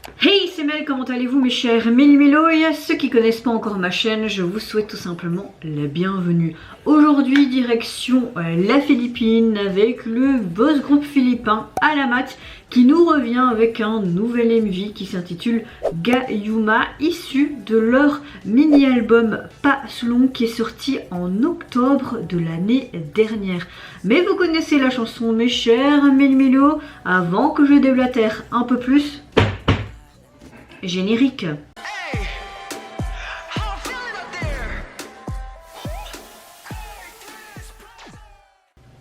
Hey, c'est Mel, comment allez-vous mes chers Méli-Mélo? Et à ceux qui connaissent pas encore ma chaîne, je vous souhaite tout simplement la bienvenue. Aujourd'hui, direction la Philippine avec le boss groupe philippin Alamat qui nous revient avec un nouvel MV qui s'intitule Gayuma, issu de leur mini-album Pas Long qui est sorti en octobre de l'année dernière. Mais vous connaissez la chanson mes chers Méli-Mélo, avant que je déblatère un peu plus. Générique.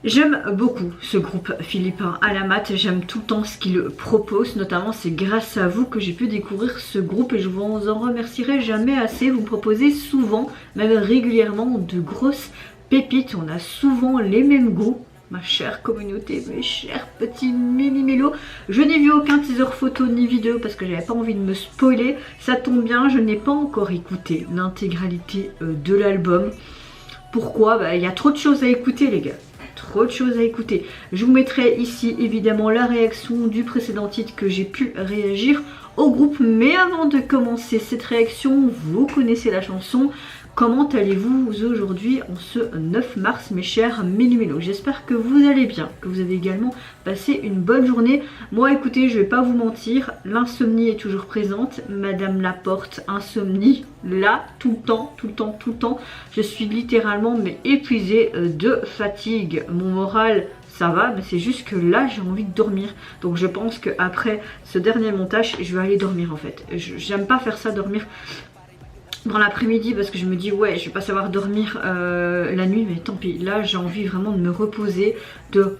J'aime beaucoup ce groupe philippin Alamat, j'aime tout le temps ce qu'il propose, notamment c'est grâce à vous que j'ai pu découvrir ce groupe et je vous en remercierai jamais assez. Vous me proposez souvent, même régulièrement, de grosses pépites, on a souvent les mêmes goûts. Ma chère communauté, mes chers petits Méli-Mélo, je n'ai vu aucun teaser photo ni vidéo parce que j'avais pas envie de me spoiler. Ça tombe bien, je n'ai pas encore écouté l'intégralité de l'album. Pourquoi? Il y a trop de choses à écouter les gars. Trop de choses à écouter. Je vous mettrai ici évidemment la réaction du précédent titre que j'ai pu réagir au groupe. Mais avant de commencer cette réaction, vous connaissez la chanson. Comment allez-vous aujourd'hui en ce 9 mars mes chers Méli-Mélo? J'espère que vous allez bien, que vous avez également passé une bonne journée. Moi écoutez, je vais pas vous mentir, l'insomnie est toujours présente. Madame Laporte, insomnie, là, tout le temps, tout le temps, tout le temps. Je suis littéralement mais épuisée de fatigue. Mon moral ça va, mais c'est juste que là j'ai envie de dormir. Donc je pense qu'après ce dernier montage, je vais aller dormir en fait. J'aime pas faire ça, dormir dans l'après-midi parce que je me dis ouais je vais pas savoir dormir la nuit, mais tant pis, là j'ai envie vraiment de me reposer, je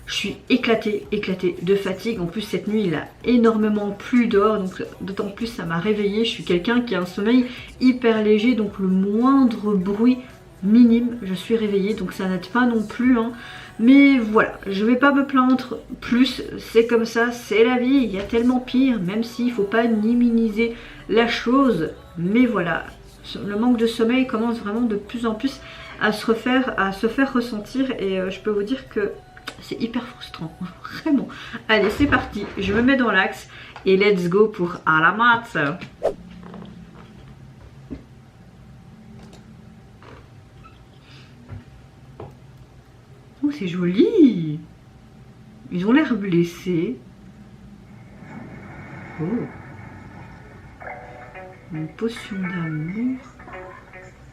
suis éclatée de fatigue. En plus cette nuit il a énormément plu dehors, donc d'autant plus ça m'a réveillée. Je suis quelqu'un qui a un sommeil hyper léger, donc le moindre bruit minime je suis réveillée, donc ça n'aide pas non plus hein. Mais voilà, je vais pas me plaindre plus, c'est comme ça, c'est la vie, il y a tellement pire, même s'il faut pas minimiser la chose. Mais voilà, le manque de sommeil commence vraiment de plus en plus à se faire ressentir et je peux vous dire que c'est hyper frustrant, vraiment. Allez, c'est parti, je me mets dans l'axe et let's go pour Alamat. Oh, c'est joli. Ils ont l'air blessés. Oh. Une potion d'amour.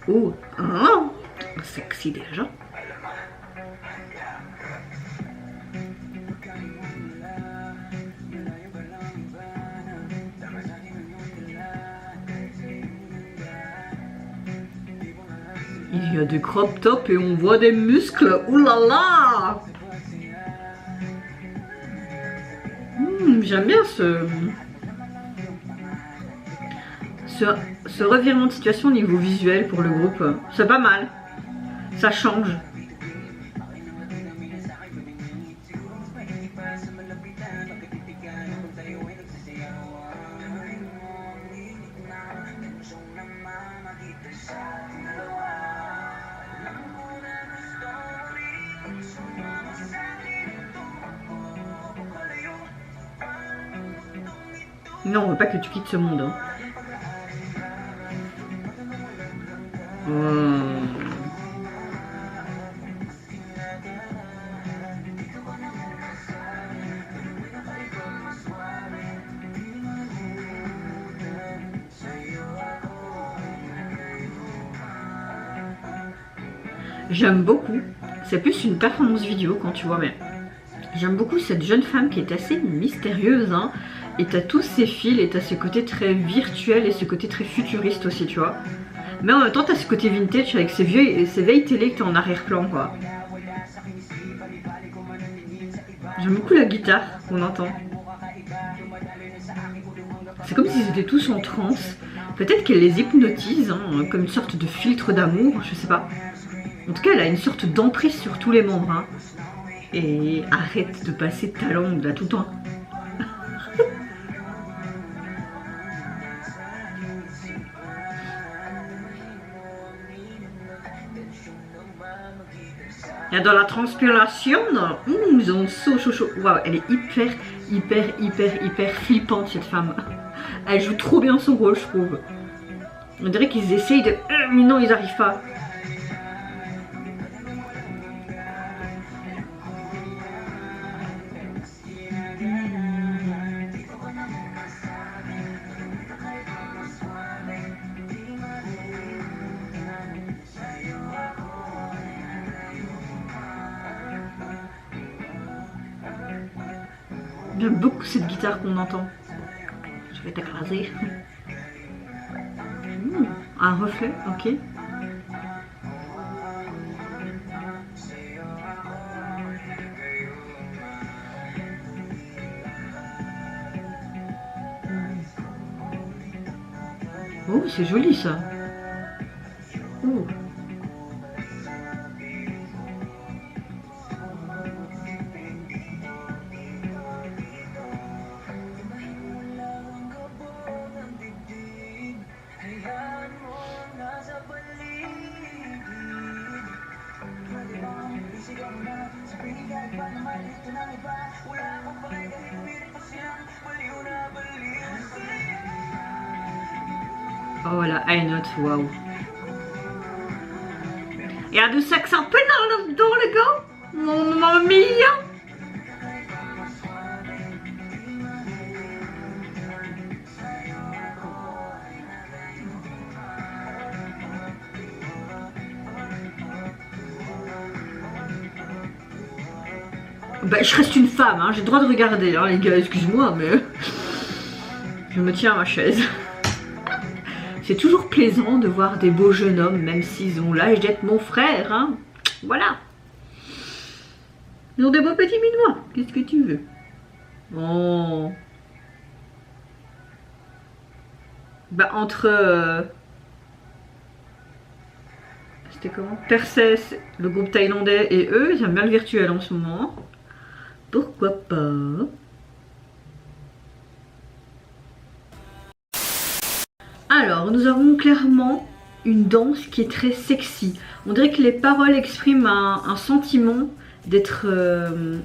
Oh, hein, sexy déjà. Il y a des crop tops et on voit des muscles. Ouh là là. J'aime bien ce revirement de situation au niveau visuel pour le groupe. C'est pas mal. Ça change. Non, on veut pas que tu quittes ce monde. Hein. J'aime beaucoup. C'est plus une performance vidéo quand tu vois, mais j'aime beaucoup cette jeune femme qui est assez mystérieuse. Hein. Et t'as tous ces fils et t'as ce côté très virtuel et ce côté très futuriste aussi, tu vois. Mais en même temps, t'as ce côté vintage avec ces vieilles télé que t'as en arrière-plan, quoi. J'aime beaucoup la guitare qu'on entend. C'est comme s'ils étaient tous en transe. Peut-être qu'elle les hypnotise, hein, comme une sorte de filtre d'amour, je sais pas. En tout cas, elle a une sorte d'emprise sur tous les membres. Hein. Et arrête de passer ta langue là tout le temps. Il y a dans la transpiration, ils ont chaud. Waouh, elle est hyper hyper flippante cette femme. Elle joue trop bien son rôle, je trouve. On dirait qu'ils essayent de... mais non, ils n'arrivent pas. J'aime beaucoup cette guitare qu'on entend. Je vais t'écraser. Un reflet, ok. Oh, c'est joli ça. Oh. Oh voilà, high note, waouh. Il y a du sexe un peu dans le gars. Mon mignon. Bah, je reste une femme, hein. J'ai le droit de regarder, hein, les gars, excuse-moi, mais je me tiens à ma chaise. C'est toujours plaisant de voir des beaux jeunes hommes, même s'ils ont l'âge d'être mon frère, hein. Voilà. Ils ont des beaux petits minois, qu'est-ce que tu veux? Oh. Bah, entre... C'était comment? Perses, le groupe thaïlandais, et eux, j'aime bien le virtuel en ce moment. Pourquoi pas? Alors, nous avons clairement une danse qui est très sexy. On dirait que les paroles expriment un sentiment d'être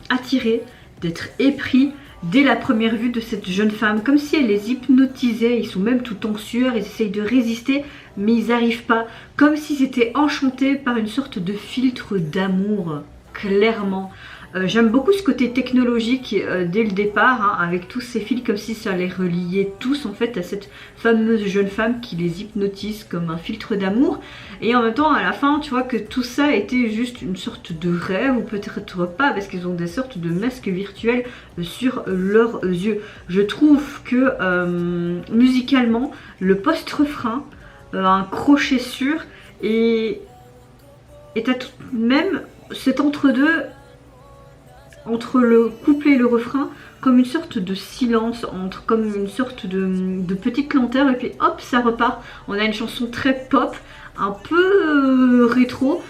attiré, d'être épris dès la première vue de cette jeune femme. Comme si elle les hypnotisait, ils sont même tout en sueur, ils essayent de résister, mais ils n'arrivent pas. Comme s'ils étaient enchantés par une sorte de filtre d'amour, clairement. J'aime beaucoup ce côté technologique dès le départ, hein, avec tous ces fils, comme si ça les reliait tous en fait à cette fameuse jeune femme qui les hypnotise comme un filtre d'amour. Et en même temps, à la fin, tu vois que tout ça était juste une sorte de rêve, ou peut-être pas, parce qu'ils ont des sortes de masques virtuels sur leurs yeux. Je trouve que musicalement, le post-refrain, un crochet sûr, et t'as tout de même cet entre-deux, entre le couplet et le refrain, comme une sorte de silence, comme une sorte de petite lenteur, et puis hop, ça repart. On a une chanson très pop, un peu rétro,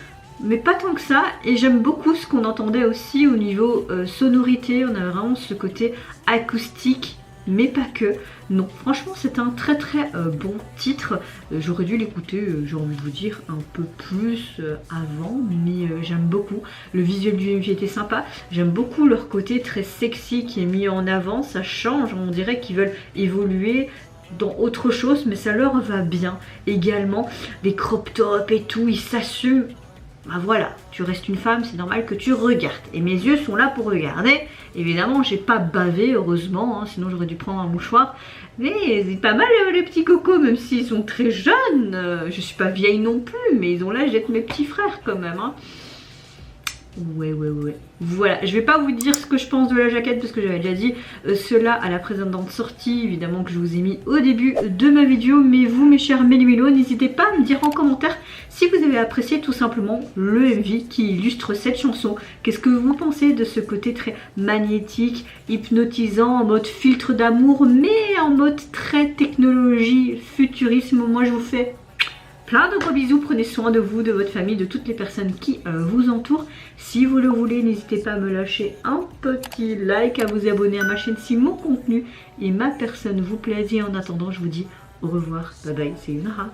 mais pas tant que ça. Et j'aime beaucoup ce qu'on entendait aussi au niveau sonorité. On a vraiment ce côté acoustique, mais pas que. Non, franchement c'est un très bon titre. J'aurais dû l'écouter, j'ai envie de vous dire, un peu plus avant, mais j'aime beaucoup. Le visuel du MV était sympa. J'aime beaucoup leur côté très sexy qui est mis en avant. Ça change, on dirait qu'ils veulent évoluer dans autre chose, mais ça leur va bien. Également, les crop tops et tout, ils s'assument. Bah voilà, tu restes une femme, c'est normal que tu regardes. Et mes yeux sont là pour regarder. Évidemment, j'ai pas bavé, heureusement, hein, sinon j'aurais dû prendre un mouchoir. Mais c'est pas mal les petits cocos, même s'ils sont très jeunes. Je suis pas vieille non plus, mais ils ont l'âge d'être mes petits frères quand même. Hein. Ouais. Voilà, je vais pas vous dire ce que je pense de la jaquette parce que j'avais déjà dit cela à la précédente sortie, évidemment que je vous ai mis au début de ma vidéo. Mais vous, mes chers Mélimélos, n'hésitez pas à me dire en commentaire si vous avez apprécié tout simplement le MV qui illustre cette chanson. Qu'est-ce que vous pensez de ce côté très magnétique, hypnotisant, en mode filtre d'amour, mais en mode très technologie, futurisme? Moi je vous fais plein de gros bisous, prenez soin de vous, de votre famille, de toutes les personnes qui vous entourent. Si vous le voulez, n'hésitez pas à me lâcher un petit like, à vous abonner à ma chaîne si mon contenu et ma personne vous plaisent. Et en attendant, je vous dis au revoir, bye bye, c'est Yunara.